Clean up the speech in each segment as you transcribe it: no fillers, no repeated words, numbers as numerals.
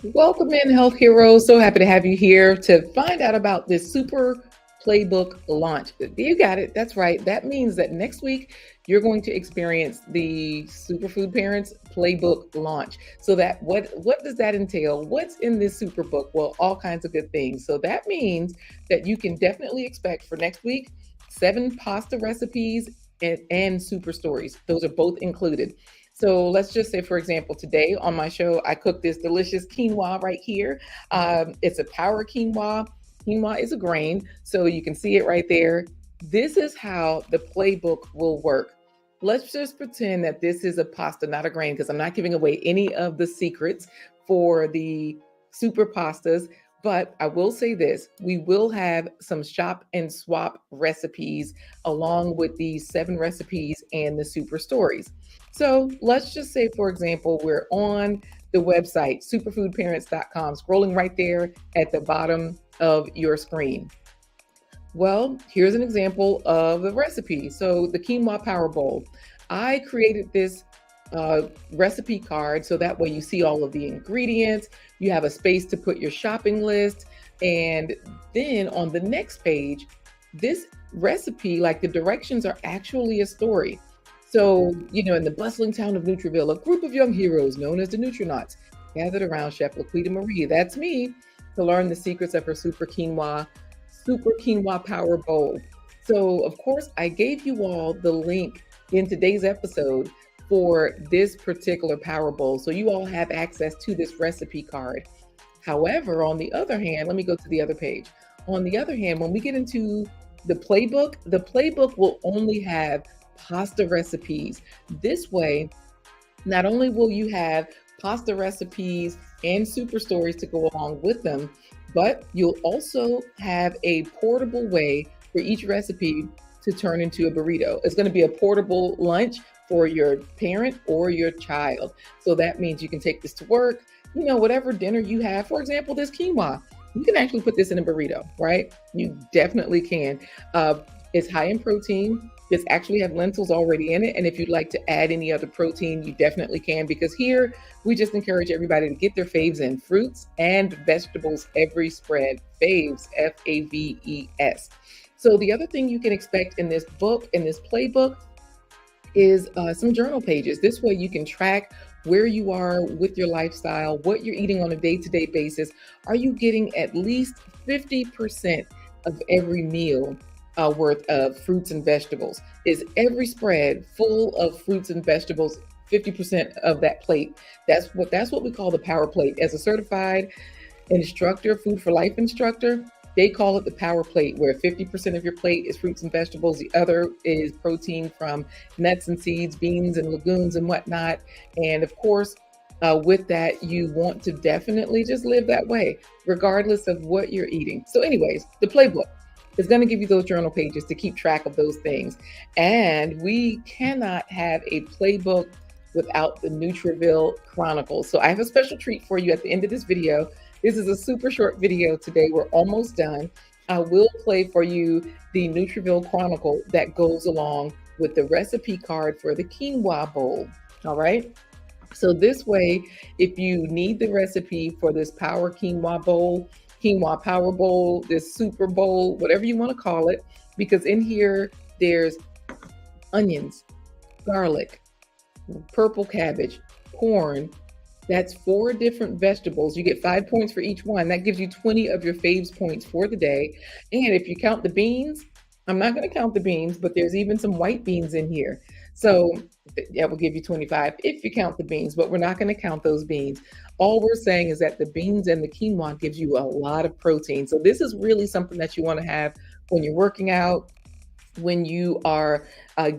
Welcome in, Health Heroes. So happy to have you here to find out about this super playbook launch. You got it. That's right. That means that next week you're going to experience the Superfood Parents playbook launch. So that what does that entail? What's in this super book? Well, all kinds of good things. So that means that you can definitely expect for next week 7 pasta recipes and super stories. Those are both included. So let's just say, for example, today on my show, I cooked this delicious quinoa right here. It's a power quinoa. Quinoa is a grain, so you can see it right there. This is how the playbook will work. Let's just pretend that this is a pasta, not a grain, because I'm not giving away any of the secrets for the super pastas. But I will say this, we will have some shop and swap recipes along with these 7 recipes and the super stories. So let's just say, for example, we're on the website, superfoodparents.com, scrolling right there at the bottom of your screen. Well, here's an example of the recipe. So the quinoa power bowl. I created this recipe card so that way you see all of the ingredients, you have a space to put your shopping list, and then on the next page, this recipe, like the directions are actually a story. So, in the bustling town of Nutriville, a group of young heroes known as the Nutrinauts gathered around Chef LaQuita Marie, that's me, to learn the secrets of her super quinoa power bowl. So, of course, I gave you all the link in today's episode for this particular power bowl. So you all have access to this recipe card. However, on the other hand, let me go to the other page. On the other hand, when we get into the playbook will only have pasta recipes. This way, not only will you have pasta recipes and super stories to go along with them, but you'll also have a portable way for each recipe to turn into a burrito. It's going to be a portable lunch for your parent or your child. So that means you can take this to work, whatever dinner you have. For example, this quinoa, you can actually put this in a burrito, right? You definitely can. It's high in protein. It's actually have lentils already in it. And if you'd like to add any other protein, you definitely can, because here we just encourage everybody to get their faves in: fruits and vegetables, every spread. Faves, Faves. So the other thing you can expect in this book, in this playbook, is some journal pages. This way you can track where you are with your lifestyle, what you're eating on a day-to-day basis. Are you getting at least 50% of every meal worth of fruits and vegetables? Is every spread full of fruits and vegetables, 50% of that plate? That's what we call the power plate. As a certified instructor, food for life instructor, they call it the power plate, where 50% of your plate is fruits and vegetables. The other is protein from nuts and seeds, beans and legumes and whatnot. And of course, with that, you want to definitely just live that way, regardless of what you're eating. So, anyways, the playbook is going to give you those journal pages to keep track of those things. And we cannot have a playbook without the Nutriville Chronicles. So I have a special treat for you at the end of this video. This is a super short video today. We're almost done. I will play for you the Nutriville Chronicle that goes along with the recipe card for the quinoa bowl. All right. So this way, if you need the recipe for this power quinoa bowl, quinoa power bowl, this super bowl, whatever you want to call it, because in here there's onions, garlic, purple cabbage, corn. That's 4 different vegetables. You get 5 points for each one. That gives you 20 of your faves points for the day. And if you count the beans, I'm not going to count the beans, but there's even some white beans in here. So that will give you 25 if you count the beans, but we're not going to count those beans. All we're saying is that the beans and the quinoa gives you a lot of protein. So this is really something that you want to have when you're working out, when you are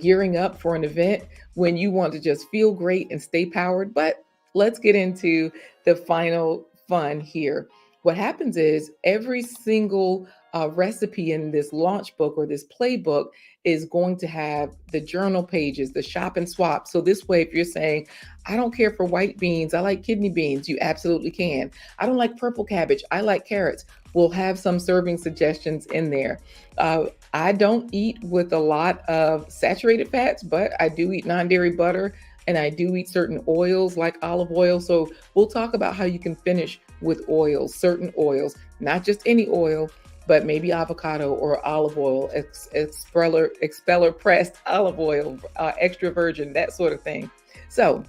gearing up for an event, when you want to just feel great and stay powered. But let's get into the final fun here. What happens is every single recipe in this launch book or this playbook is going to have the journal pages, the shop and swap. So this way, if you're saying, I don't care for white beans, I like kidney beans, you absolutely can. I don't like purple cabbage, I like carrots. We'll have some serving suggestions in there. I don't eat with a lot of saturated fats, but I do eat non-dairy butter, and I do eat certain oils like olive oil. So we'll talk about how you can finish with oils, certain oils, not just any oil, but maybe avocado or olive oil, expeller pressed olive oil, extra virgin, that sort of thing. So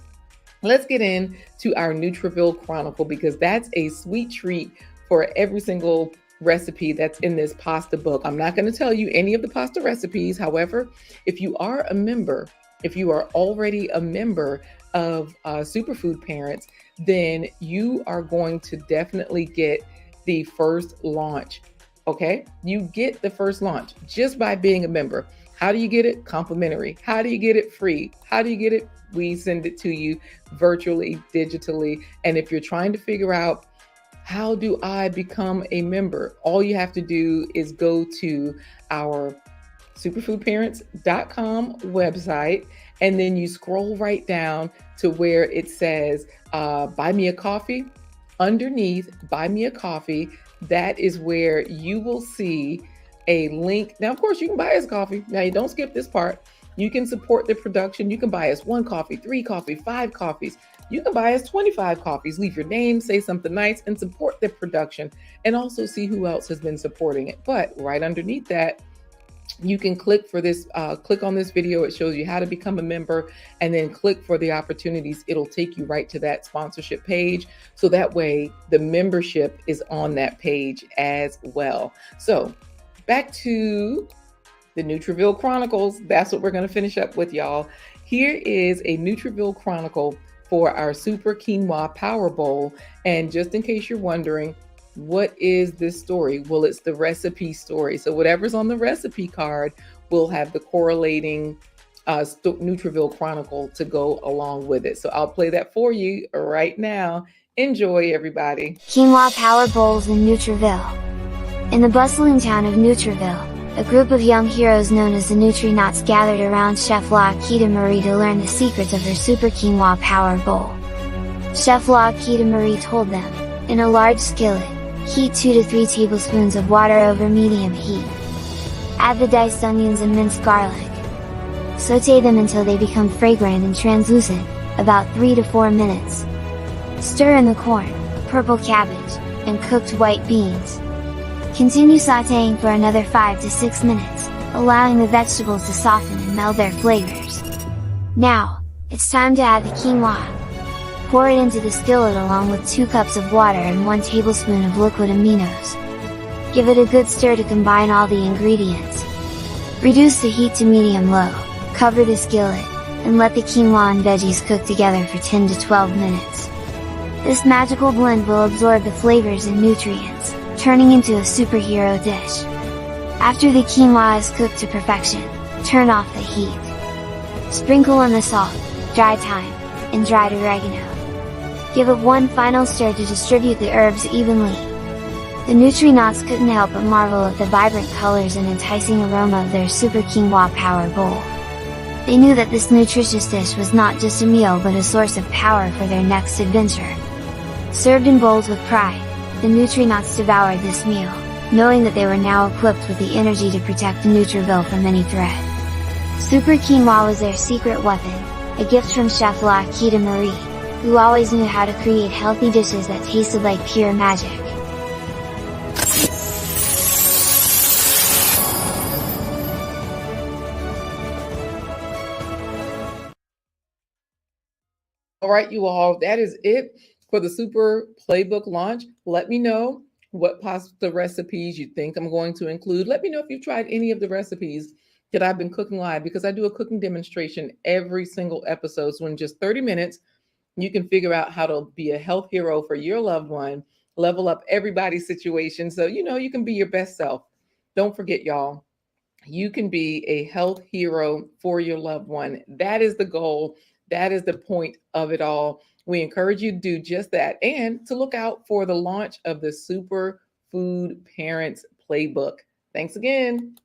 let's get into our Nutriville Chronicle, because that's a sweet treat for every single recipe that's in this pasta book. I'm not going to tell you any of the pasta recipes. However, if you are a member, if you are already a member of Superfood Parents, then you are going to definitely get the first launch. Okay, you get the first launch just by being a member. How do you get it? Complimentary. How do you get it? Free. How do you get it? We send it to you virtually, digitally. And if you're trying to figure out, how do I become a member? All you have to do is go to our superfoodparents.com website, and then you scroll right down to where it says, buy me a coffee. Underneath, buy me a coffee, that is where you will see a link. Now, of course, you can buy us coffee. Now, you don't skip this part. You can support the production. You can buy us 1 coffee, 3 coffee, 5 coffees. You can buy us 25 coffees. Leave your name, say something nice, and support the production, and also see who else has been supporting it. But right underneath that, you can click for this, click on this video. It shows you how to become a member, and then click for the opportunities. It'll take you right to that sponsorship page. So that way the membership is on that page as well. So back to the Nutriville Chronicles. That's what we're going to finish up with, y'all. Here is a Nutriville Chronicle for our Super Quinoa Power Bowl. And just in case you're wondering, what is this story? Well, it's the recipe story. So whatever's on the recipe card will have the correlating Nutriville Chronicle to go along with it. So I'll play that for you right now. Enjoy, everybody. Quinoa Power Bowls in Nutriville. In the bustling town of Nutriville, a group of young heroes known as the Nutrinauts gathered around Chef LaQuita Marie to learn the secrets of her Super Quinoa Power Bowl. Chef LaQuita Marie told them, in a large skillet, heat 2 to 3 tablespoons of water over medium heat. Add the diced onions and minced garlic. Sauté them until they become fragrant and translucent, about 3 to 4 minutes. Stir in the corn, purple cabbage, and cooked white beans. Continue sautéing for another 5 to 6 minutes, allowing the vegetables to soften and meld their flavors. Now, it's time to add the quinoa. Pour it into the skillet along with 2 cups of water and 1 tablespoon of liquid aminos. Give it a good stir to combine all the ingredients. Reduce the heat to medium-low, cover the skillet, and let the quinoa and veggies cook together for 10 to 12 minutes. This magical blend will absorb the flavors and nutrients, turning into a superhero dish. After the quinoa is cooked to perfection, turn off the heat. Sprinkle in the salt, dry thyme, and dried oregano. Give it one final stir to distribute the herbs evenly. The Nutrinauts couldn't help but marvel at the vibrant colors and enticing aroma of their Super Quinoa Power Bowl. They knew that this nutritious dish was not just a meal but a source of power for their next adventure. Served in bowls with pride, the Nutrinauts devoured this meal, knowing that they were now equipped with the energy to protect Nutriville from any threat. Super Quinoa was their secret weapon, a gift from Chef LaQuita Marie, who always knew how to create healthy dishes that tasted like pure magic. All right, you all, that is it for the Super Playbook launch. Let me know what pasta recipes you think I'm going to include. Let me know if you've tried any of the recipes that I've been cooking live, because I do a cooking demonstration every single episode. So in just 30 minutes, you can figure out how to be a health hero for your loved one, level up everybody's situation so you can be your best self. Don't forget, y'all, you can be a health hero for your loved one. That is the goal. That is the point of it all. We encourage you to do just that, and to look out for the launch of the Super Food Parents Playbook. Thanks again.